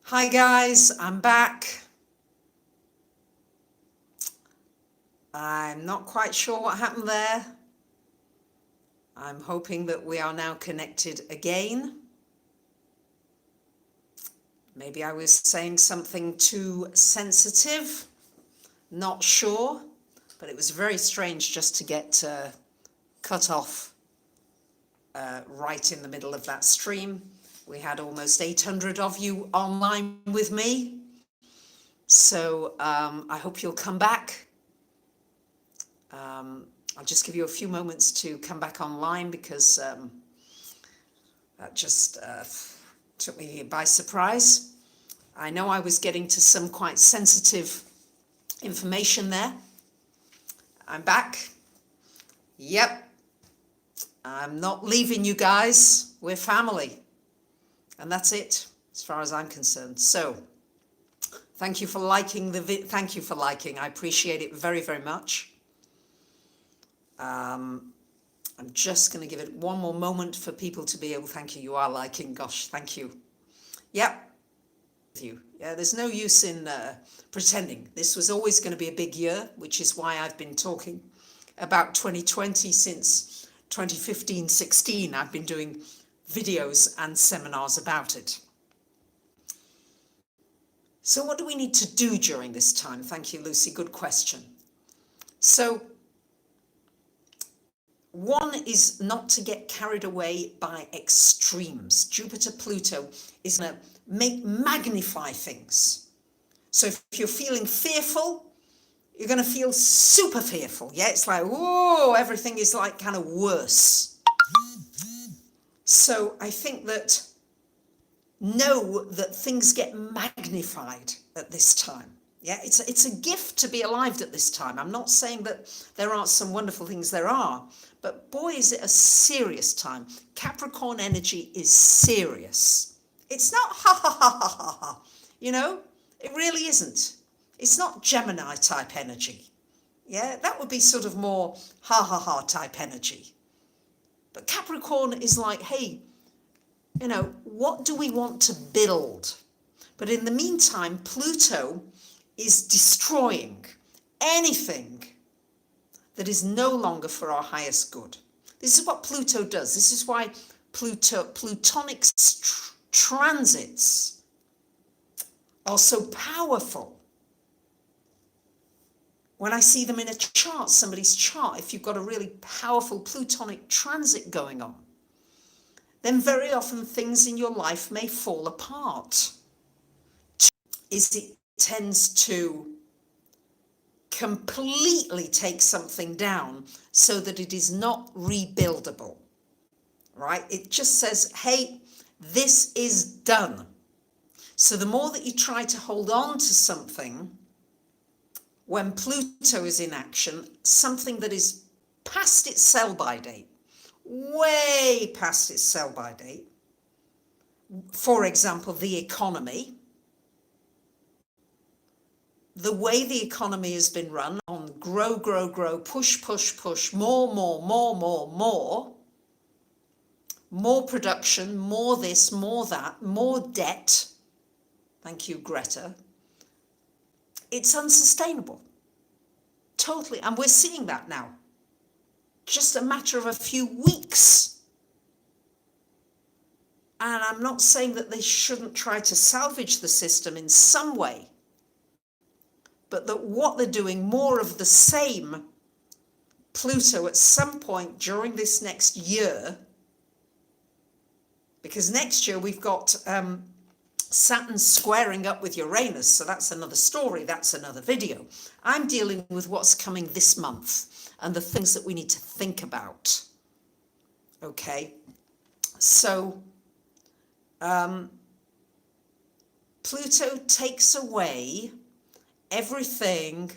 Hi guys, I'm back. I'm not quite sure what happened there. I'm hoping that we are now connected again. Maybe I was saying something too sensitive, not sure, but it was very strange just to get cut off right in the middle of that stream. We had almost 800 of you online with me, so I hope you'll come back. I'll just give you a few moments to come back online because that just took me by surprise. I know I was getting to some quite sensitive information there. I'm back. Yep. I'm not leaving you guys. We're family. And that's it, as far as I'm concerned. So, thank you for liking the video. Thank you for liking. I appreciate it very, very much. I'm just going to give it one more moment for people to be able. Thank you. You are liking. Gosh, thank you. Yep. Yeah, there's no use in pretending. This was always going to be a big year, which is why I've been talking about 2020 since 2015-16. I've been doing videos and seminars about it. So what do we need to do during this time? Thank you, Lucy. Good question. So one is not to get carried away by extremes. Jupiter, Pluto is going to magnify things. So if you're feeling fearful, you're going to feel super fearful. Yeah, it's like, whoa, everything is like kind of worse. So I think that know that things get magnified at this time. Yeah, it's a gift to be alive at this time. I'm not saying that there aren't some wonderful things, there are, but boy, is it a serious time. Capricorn energy is serious. It's not ha ha ha ha ha ha. You know, it really isn't. It's not Gemini type energy. Yeah, that would be sort of more ha ha ha type energy. But Capricorn is like, hey, you know, what do we want to build? But in the meantime, Pluto is destroying anything that is no longer for our highest good. This is what Pluto does. This is why Plutonic transits are so powerful. When I see them in a chart, somebody's chart, if you've got a really powerful Plutonic transit going on, then very often things in your life may fall apart. It tends to completely take something down so that it is not rebuildable, right? It just says, hey, this is done. So the more that you try to hold on to something, when Pluto is in action, something that is past its sell-by date, way past its sell-by date, for example, the economy, the way the economy has been run on grow, grow, grow, push, push, push, more, more, more, more, more production, more this, more that, more debt. Thank you, Greta. It's unsustainable. Totally. And we're seeing that now. Just a matter of a few weeks. And I'm not saying that they shouldn't try to salvage the system in some way, but that what they're doing, more of the same. Pluto at some point during this next year, because next year we've got Saturn squaring up with Uranus, so that's another story, that's another video. I'm dealing with what's coming this month and the things that we need to think about. Okay, so Pluto takes away everything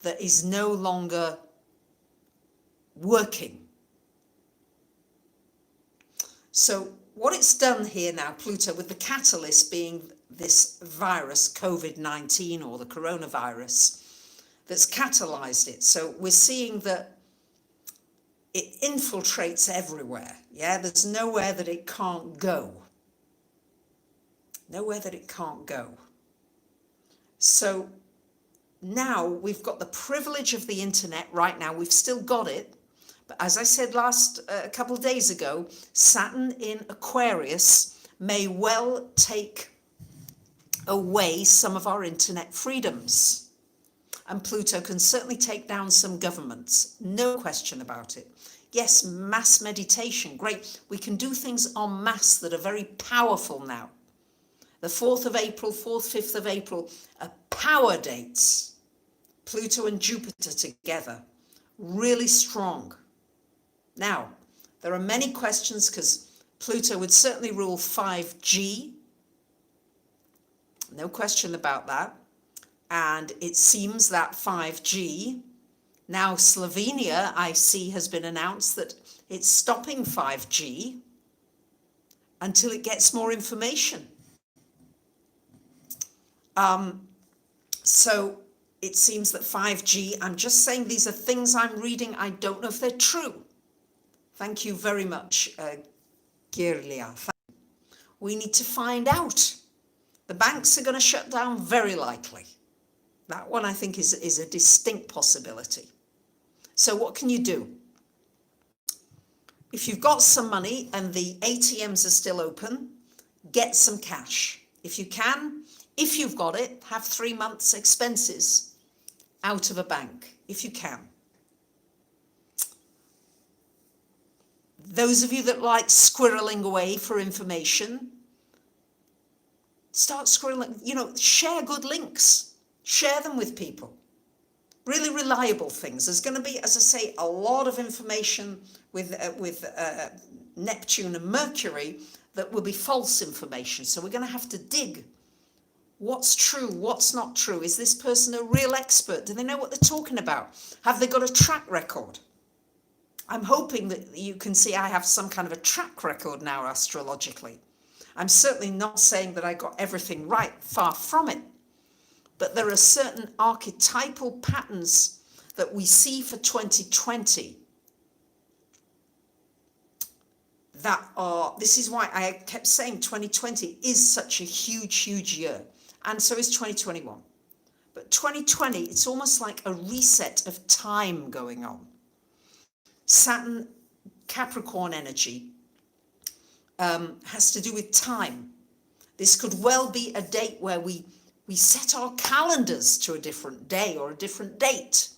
that is no longer working. So what it's done here now, Pluto, with the catalyst being this virus, COVID-19 or the coronavirus, that's catalyzed it. So we're seeing that it infiltrates everywhere. Yeah, there's nowhere that it can't go. nowhere that it can't go. So now we've got the privilege of the internet right now. We've still got it. But as I said a couple of days ago, Saturn in Aquarius may well take away some of our internet freedoms. And Pluto can certainly take down some governments. No question about it. Yes, mass meditation, great. We can do things en masse that are very powerful now. The 4th of April, 4th, 5th of April are power dates. Pluto and Jupiter together, really strong. Now, there are many questions because Pluto would certainly rule 5G. No question about that. And it seems that 5G, now Slovenia, I see, has been announced that it's stopping 5G until it gets more information. So it seems that 5G, I'm just saying these are things I'm reading. I don't know if they're true. Thank you very much, Girlia. We need to find out. The banks are going to shut down very likely. That one I think is a distinct possibility. So what can you do? If you've got some money and the ATMs are still open, get some cash. If you can, if you've got it, have 3 months expenses out of a bank, if you can. Those of you that like squirreling away for information, start squirreling, share good links, share them with people. Really reliable things. There's going to be, as I say, a lot of information with Neptune and Mercury that will be false information. So we're going to have to dig. What's true? What's not true? Is this person a real expert? Do they know what they're talking about? Have they got a track record? I'm hoping that you can see I have some kind of a track record now astrologically. I'm certainly not saying that I got everything right, far from it. But there are certain archetypal patterns that we see for 2020 that are, this is why I kept saying 2020 is such a huge, huge year. And so is 2021. But 2020, it's almost like a reset of time going on. Saturn, Capricorn energy has to do with time. This could well be a date where we set our calendars to a different day or a different date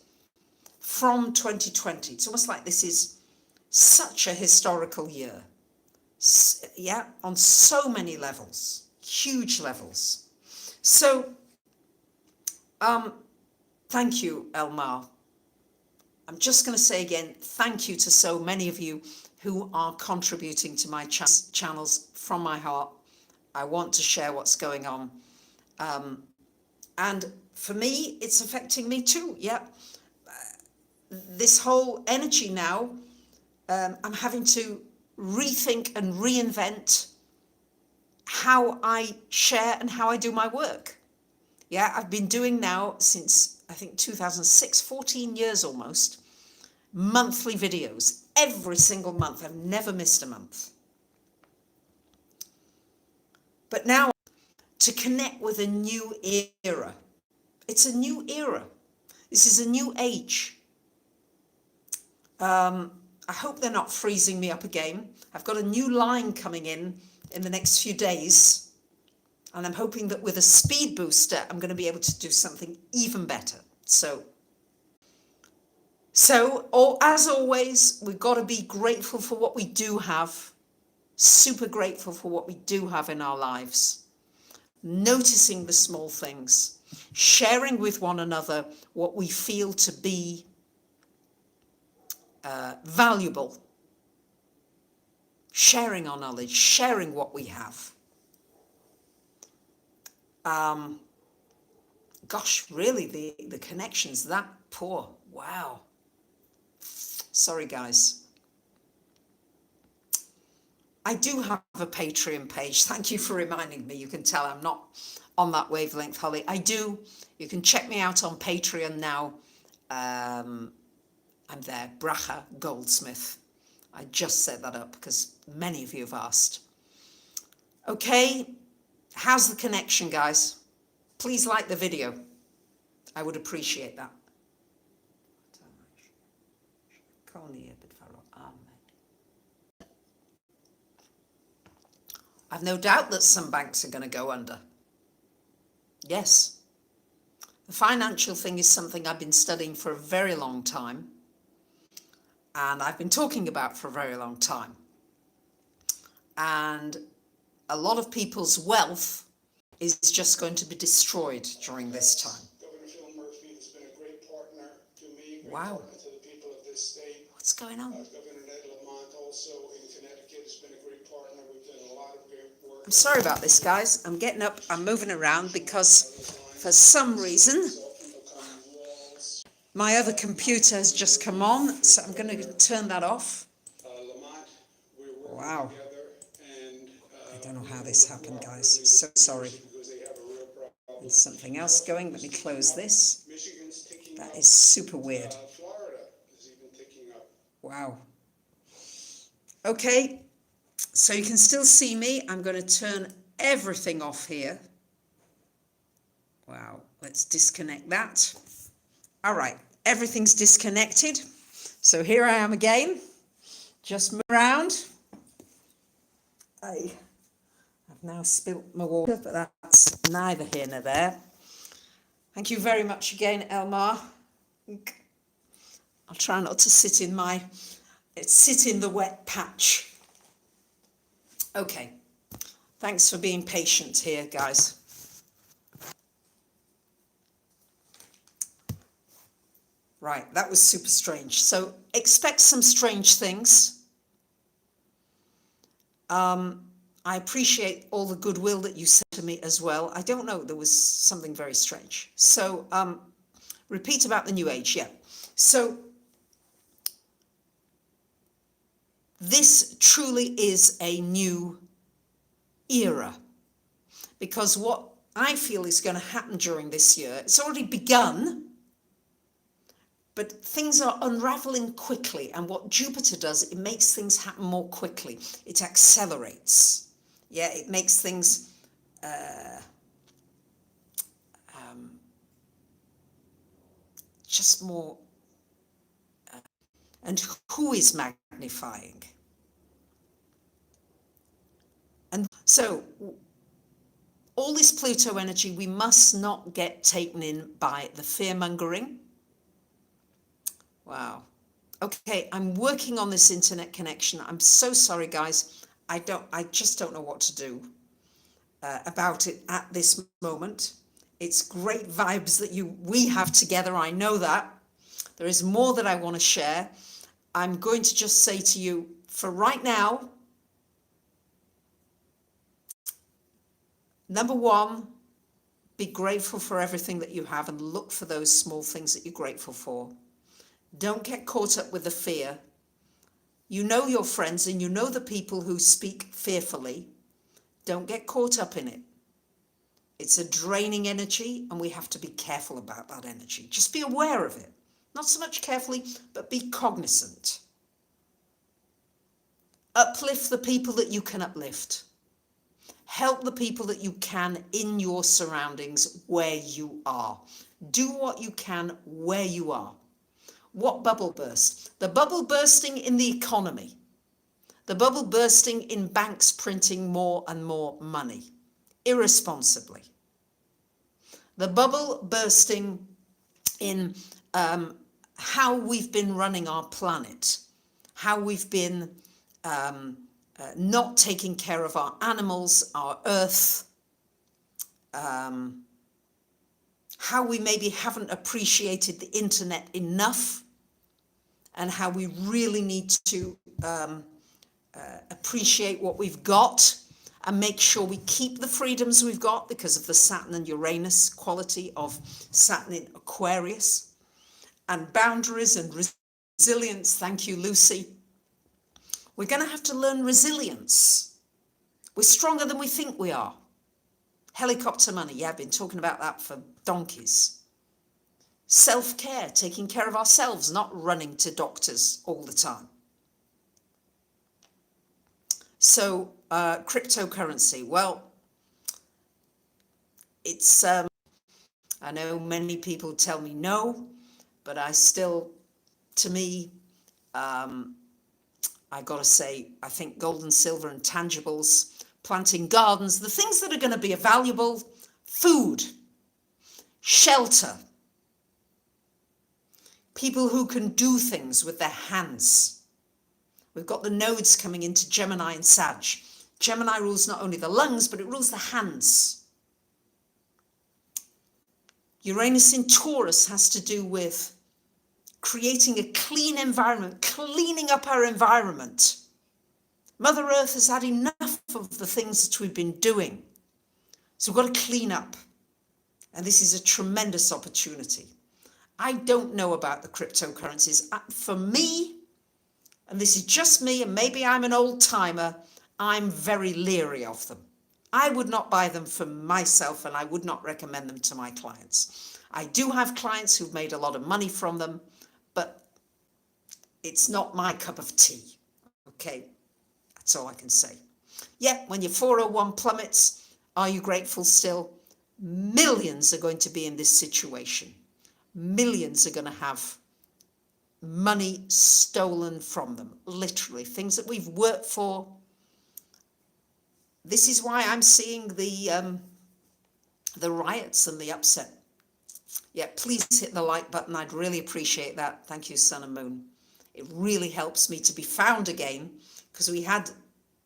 from 2020. It's almost like this is such a historical year. Yeah, on so many levels, huge levels. So, thank you, Elmar. I'm just going to say again, thank you to so many of you who are contributing to my channels from my heart. I want to share what's going on. And for me, it's affecting me too. Yeah. This whole energy now, I'm having to rethink and reinvent how I share and how I do my work. Yeah, I've been doing now since, I think, 2006, 14 years almost, monthly videos, every single month. I've never missed a month. But now, to connect with a new era. It's a new era. This is a new age. I hope they're not freezing me up again. I've got a new line coming in the next few days. And I'm hoping that with a speed booster, I'm going to be able to do something even better. So as always, we've got to be grateful for what we do have. Super grateful for what we do have in our lives. Noticing the small things, sharing with one another what we feel to be valuable, sharing our knowledge, sharing what we have. Gosh, really, the connection's that poor. Wow. Sorry, guys. I do have a Patreon page. Thank you for reminding me. You can tell I'm not on that wavelength, Holly. I do. You can check me out on Patreon now. I'm there, Bracha Goldsmith. I just set that up because many of you have asked. Okay, How's the connection, guys? Please like the video. I would appreciate that. I've no doubt that some banks are going to go under. Yes. The financial thing is something I've been studying for a very long time, and I've been talking about for a very long time. And a lot of people's wealth is just going to be destroyed during this time. Governor Phil Murphy has been a great partner to me, great Wow. partner to the people of this state. What's going on? Governor Ned Lamont also in Connecticut has been a great partner. We've done a lot of great work. I'm sorry about this, guys. I'm getting up, I'm moving around because for some reason my other computer has just come on, so I'm going to turn that off. Lamont, we're working Wow. together, and I don't know how this happened, guys. So sorry. because they have a real problem. There's something else going. Let me close this. Michigan's ticking That up. is super weird. Florida is even ticking up. Wow. Okay, so you can still see me. I'm going to turn everything off here. Wow, let's disconnect that. All right, everything's disconnected. So here I am again. Just move around. I've now spilt my water, but that's neither here nor there. Thank you very much again, Elmar. I'll try not to sit in the wet patch. Okay, thanks for being patient here, guys. Right, that was super strange. So expect some strange things. I appreciate all the goodwill that you said to me as well. I don't know, there was something very strange. So repeat about the new age, yeah. So this truly is a new era, because what I feel is going to happen during this year, it's already begun, but things are unraveling quickly, and what Jupiter does, it makes things happen more quickly. It accelerates. Yeah, it makes things just more. And who is magnifying? And so all this Pluto energy, we must not get taken in by the fear-mongering. Wow. Okay, I'm working on this internet connection. I'm so sorry, guys. I just don't know what to do about it at this moment. It's great vibes that we have together. I know that. There is more that I want to share. I'm going to just say to you, for right now, number one, be grateful for everything that you have and look for those small things that you're grateful for. Don't get caught up with the fear. You know your friends and you know the people who speak fearfully. Don't get caught up in it. It's a draining energy, and we have to be careful about that energy. Just be aware of it. Not so much carefully, but be cognizant. Uplift the people that you can uplift. Help the people that you can in your surroundings where you are. Do what you can where you are. What bubble burst? The bubble bursting in the economy. The bubble bursting in banks printing more and more money, irresponsibly. The bubble bursting in how we've been running our planet, how we've been not taking care of our animals, our earth, how we maybe haven't appreciated the internet enough, and how we really need to appreciate what we've got and make sure we keep the freedoms we've got because of the Saturn and Uranus quality of Saturn in Aquarius, and boundaries and resilience. Thank you, Lucy. We're going to have to learn resilience. We're stronger than we think we are. Helicopter money. Yeah, I've been talking about that for donkeys. Self-care, taking care of ourselves, not running to doctors all the time. So, cryptocurrency. Well, it's, I know many people tell me no, but I still, to me, I gotta say, I think gold and silver and tangibles, planting gardens, the things that are going to be valuable, food, shelter, people who can do things with their hands. We've got the nodes coming into Gemini and Sag. Gemini rules not only the lungs, but it rules the hands. Uranus in Taurus has to do with creating a clean environment, cleaning up our environment. Mother Earth has had enough of the things that we've been doing. So we've got to clean up. And this is a tremendous opportunity. I don't know about the cryptocurrencies. For me, and this is just me, and maybe I'm an old timer, I'm very leery of them. I would not buy them for myself, and I would not recommend them to my clients. I do have clients who've made a lot of money from them, but it's not my cup of tea. Okay, that's all I can say. Yeah, when your 401 plummets, are you grateful still? Millions are going to be in this situation. Millions are going to have money stolen from them, literally, things that we've worked for. This is why I'm seeing the riots and the upset. Yeah, please hit the like button. I'd really appreciate that. Thank you, Sun and Moon. It really helps me to be found again, because we had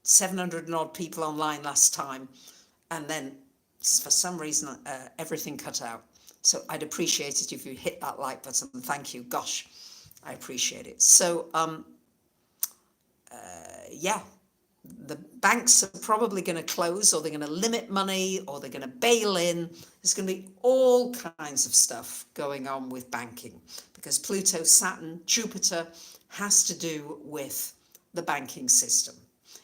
700 and odd people online last time, and then for some reason everything cut out. So I'd appreciate it if you hit that like button. Thank you. Gosh, I appreciate it. So yeah, the banks are probably going to close, or they're going to limit money, or they're going to bail in. There's going to be all kinds of stuff going on with banking, because Pluto, Saturn, Jupiter has to do with the banking system.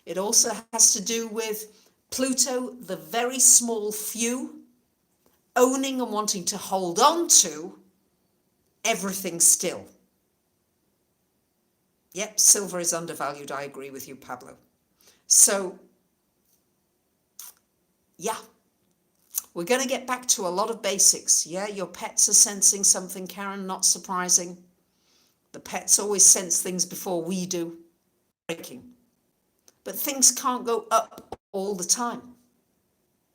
It also has to do with Pluto, the very small few, owning and wanting to hold on to everything still. Yep, silver is undervalued. I agree with you, Pablo. So, yeah, we're going to get back to a lot of basics. Yeah, your pets are sensing something, Karen, not surprising. The pets always sense things before we do. Breaking. But things can't go up all the time.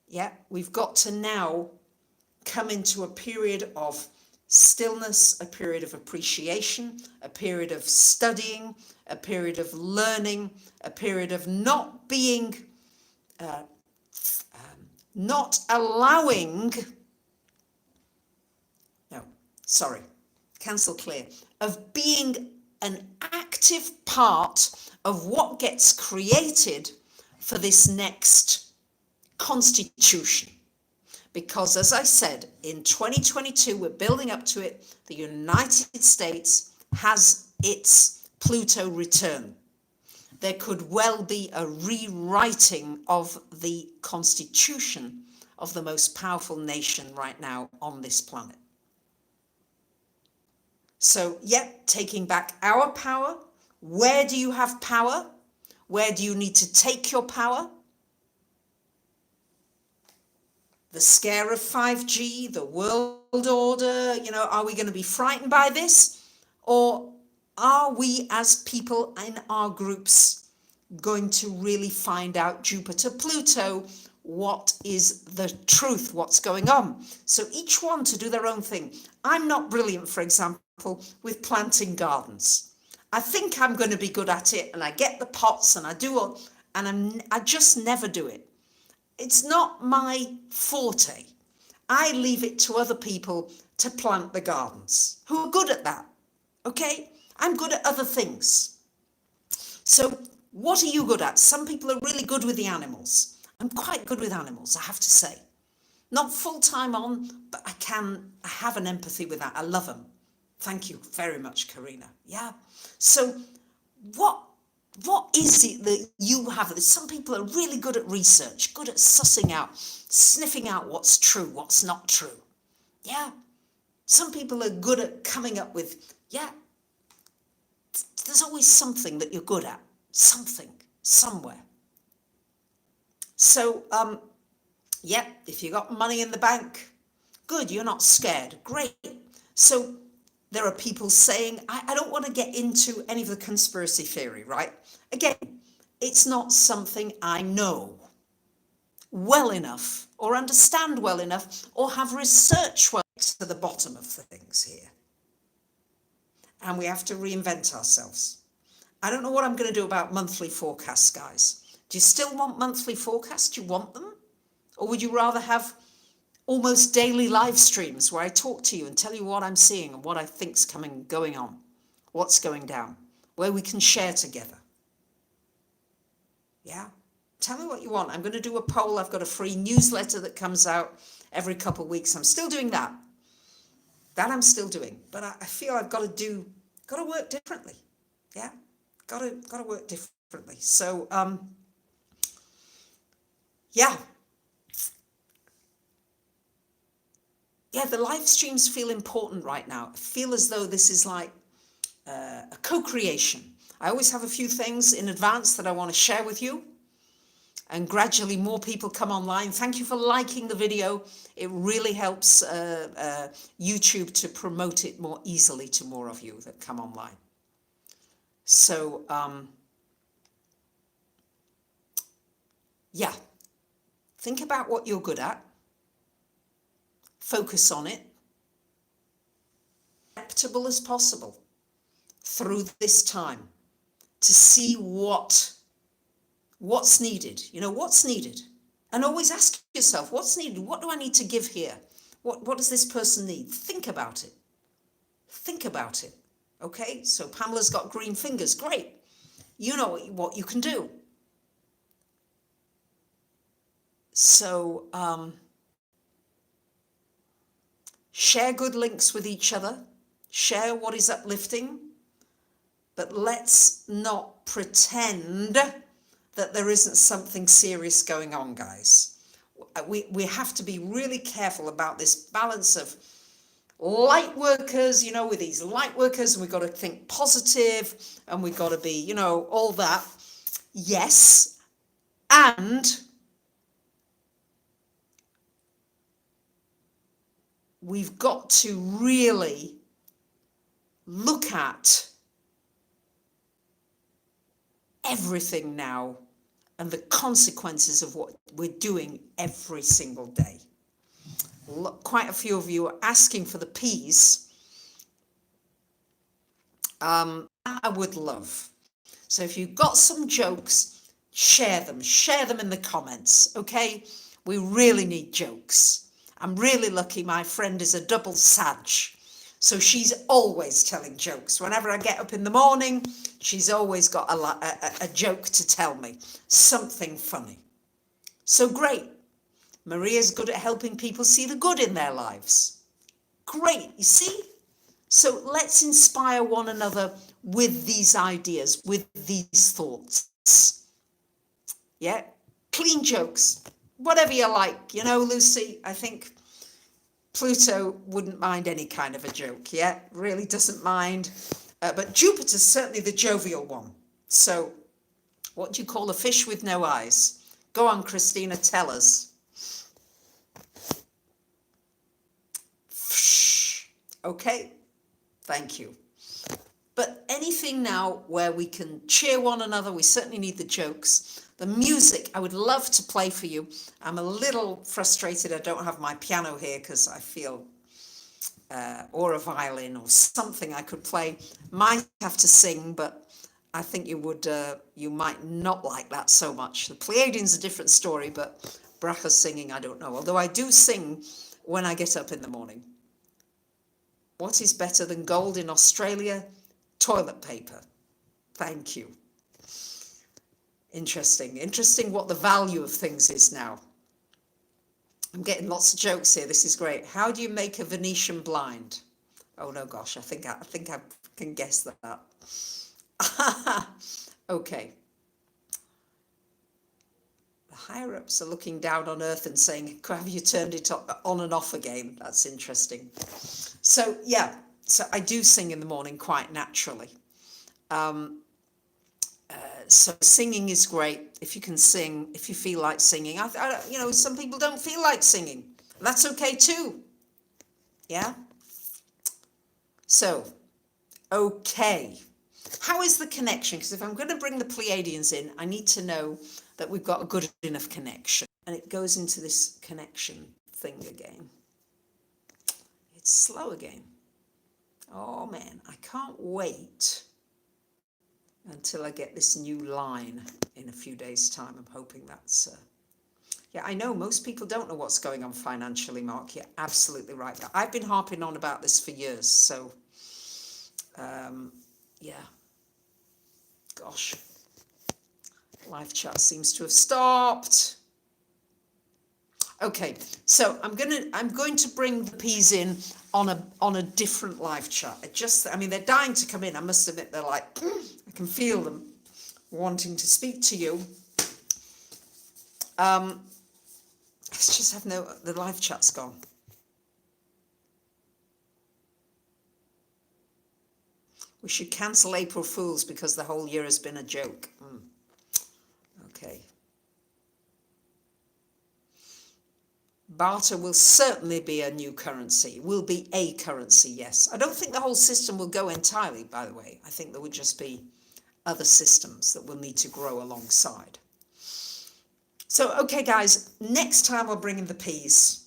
Yeah, we've got to now come into a period of stillness, a period of appreciation, a period of studying, a period of learning, a period of not being, not allowing, no, sorry, cancel clear, of being an active part of what gets created for this next constitution. Because as I said, in 2022, we're building up to it. The United States has its Pluto return. There could well be a rewriting of the constitution of the most powerful nation right now on this planet. So, yep, taking back our power. Where do you have power? Where do you need to take your power? The scare of 5G, the world order, are we going to be frightened by this? Or are we as people in our groups going to really find out Jupiter, Pluto, what is the truth, what's going on? So each one to do their own thing. I'm not brilliant, for example, with planting gardens. I think I'm going to be good at it, and I get the pots and I do all, and I just never do it. It's not my forte. I leave it to other people to plant the gardens who are good at that. Okay? I'm good at other things. So what are you good at? Some people are really good with the animals. I'm quite good with animals, I have to say. Not full time on, but I have an empathy with that. I love them. Thank you very much, Karina. Yeah. So what is it that you have? Some people are really good at research, good at sussing out, sniffing out what's true, what's not true. Yeah. Some people are good at coming up with, yeah, there's always something that you're good at, something, somewhere. So Yep, if you got money in the bank, good, you're not scared. Great. So there are people saying, I don't want to get into any of the conspiracy theory, right? Again, it's not something I know well enough or understand well enough or have researched well to the bottom of things here. And we have to reinvent ourselves. I don't know what I'm going to do about monthly forecasts, guys. Do you still want monthly forecasts? Do you want them? Or would you rather have almost daily live streams where I talk to you and tell you what I'm seeing and what I think's going on, what's going down, where we can share together? Yeah? Tell me what you want. I'm going to do a poll. I've got a free newsletter that comes out every couple of weeks. I'm still doing that. That I'm still doing. But I feel I've got to work differently. Yeah? Got to work differently. So, yeah. Yeah, the live streams feel important right now. I feel as though this is like a co-creation. I always have a few things in advance that I want to share with you. And gradually more people come online. Thank you for liking the video. It really helps YouTube to promote it more easily to more of you that come online. So, yeah, think about what you're good at. Focus on it. Acceptable as possible through this time to see what's needed. You know, what's needed. And always ask yourself, what's needed? What do I need to give here? What does this person need? Think about it. Think about it. Okay, so Pamela's got green fingers. Great. You know what you can do. So share good links with each other. Share what is uplifting. But let's not pretend that there isn't something serious going on, guys. We have to be really careful about this balance of light workers, you know, with these light workers, and we've got to think positive, and we've got to be, you know, all that. Yes. And we've got to really look at everything now and the consequences of what we're doing every single day. Quite a few of you are asking for the P's. I would love. So if you've got some jokes, share them in the comments, okay? We really need jokes. I'm really lucky my friend is a double Sag. So she's always telling jokes. Whenever I get up in the morning, she's always got a joke to tell me. Something funny. So great. Maria's good at helping people see the good in their lives. Great, you see? So let's inspire one another with these ideas, with these thoughts. Yeah? Clean jokes. Whatever you like. You know, Lucy, I think Pluto wouldn't mind any kind of a joke, yeah? Really doesn't mind. But Jupiter's certainly the jovial one. So, what do you call a fish with no eyes? Go on, Christina, tell us. Okay, thank you. But anything now where we can cheer one another, we certainly need the jokes. The music, I would love to play for you. I'm a little frustrated I don't have my piano here because I feel, or a violin or something I could play. Might have to sing, but I think you might not like that so much. The Pleiadians a different story, but Bracha's singing, I don't know. Although I do sing when I get up in the morning. What is better than gold in Australia? Toilet paper. Thank you. Interesting what the value of things is now. I'm getting lots of jokes here. This is great. How do you make a Venetian blind? Oh no, gosh, I think I can guess that. Okay. The higher ups are looking down on Earth and saying, have you turned it on and off again? That's interesting. So yeah, so I do sing in the morning quite naturally. So singing is great. If you can sing, if you feel like singing. You know, some people don't feel like singing. That's okay too. Yeah? So, okay. How is the connection? Because if I'm going to bring the Pleiadians in, I need to know that we've got a good enough connection. And it goes into this connection thing again. It's slow again. Oh man, I can't wait until I get this new line in a few days' time. I'm hoping that's... yeah, I know most people don't know what's going on financially, Mark. You're absolutely right. I've been harping on about this for years. So, yeah. Gosh. Live chat seems to have stopped. Okay, so I'm going to bring the P's in on a different live chat. I mean, they're dying to come in. I must admit, they're like, I can feel them wanting to speak to you. Let's just have the live chat's gone. We should cancel April Fools because the whole year has been a joke. Okay. Barter will certainly be a new currency, will be a currency, yes. I don't think the whole system will go entirely, by the way. I think there would just be other systems that will need to grow alongside. So, okay, guys, next time I'll bring in the P's.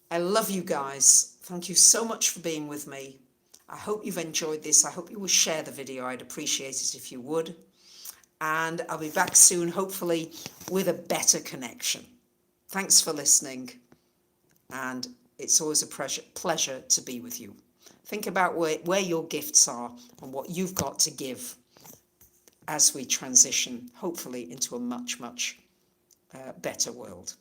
I love you guys. Thank you so much for being with me. I hope you've enjoyed this. I hope you will share the video. I'd appreciate it if you would. And I'll be back soon, hopefully, with a better connection. Thanks for listening, and it's always a pleasure to be with you. Think about where your gifts are and what you've got to give as we transition, hopefully, into a much, much better world.